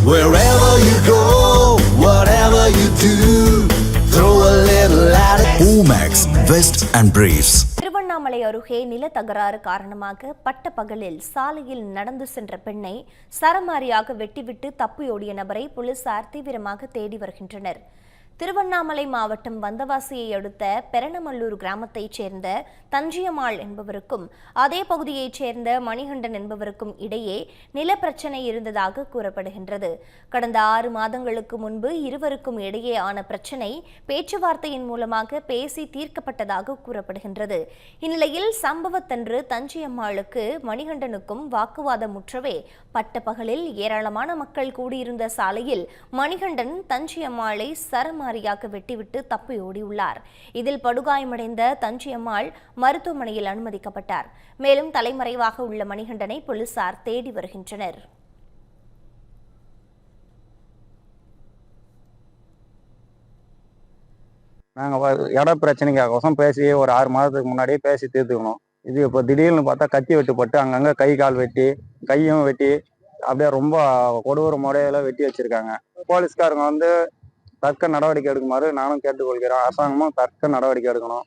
Wherever you go, whatever you do, throw a little at it. Omax, Vest and Briefs. Tiruvannamalai அருகே நில தகராறு காரணமாக பட்ட பகலில் சாலையில் நடந்து சென்ற பெண்ணை சரமாரியாக வெட்டிவிட்டு தப்பியோடிய நபரை போலீசார் தீவிரமாக தேடி வருகின்றனர். திருவண்ணாமலை மாவட்டம் வந்தவாசியை அடுத்த பெரணமல்லூர் கிராமத்தைச் சேர்ந்த தஞ்சியம்மாள் என்பவருக்கும் அதே பகுதியைச் சேர்ந்த மணிகண்டன் என்பவருக்கும் இடையே நிலப்பிரச்சனை இருந்ததாக கூறப்படுகின்றது. கடந்த 6 மாதங்களுக்கு முன்பு இருவருக்கும் இடையே ஆன பிரச்சினை பேச்சுவார்த்தையின் மூலமாக பேசி தீர்க்கப்பட்டதாக கூறப்படுகின்றது. இந்நிலையில் சம்பவத்தன்று தஞ்சியம்மாளுக்கு மணிகண்டனுக்கும் வாக்குவாதம் முற்றவே பட்ட பகலில் ஏராளமான மக்கள் கூடியிருந்த சாலையில் மணிகண்டன் தஞ்சியம்மாளை சரமாரியாக வெட்டிவிட்டு தப்பியோடியுள்ளார். இதில் படுகாயமடைந்த தஞ்சியம்மாள் மருத்துவமனையில் அனுமதிக்கப்பட்டார். மேலும் தலைமறைவாக உள்ள மணிகண்டனை போலீசார் தேடி வருகின்றனர். நாங்கள் இட பிரச்சனைக்காகவசம் பேசி ஒரு 6 மாதத்துக்கு முன்னாடியே பேசி தீர்த்துக்கணும். இது இப்போ திடீர்னு பார்த்தா கத்தி வெட்டுப்பட்டு அங்கங்கே கை கால் வெட்டி கையும் வெட்டி அப்படியே ரொம்ப கொடூர முறையில வெட்டி வச்சிருக்காங்க. போலீஸ்காரங்க தக்க நடவடிக்கை எடுக்குமாறு நானும் கேட்டுக்கொள்கிறேன். அரசாங்கமும் தக்க நடவடிக்கை எடுக்கணும்.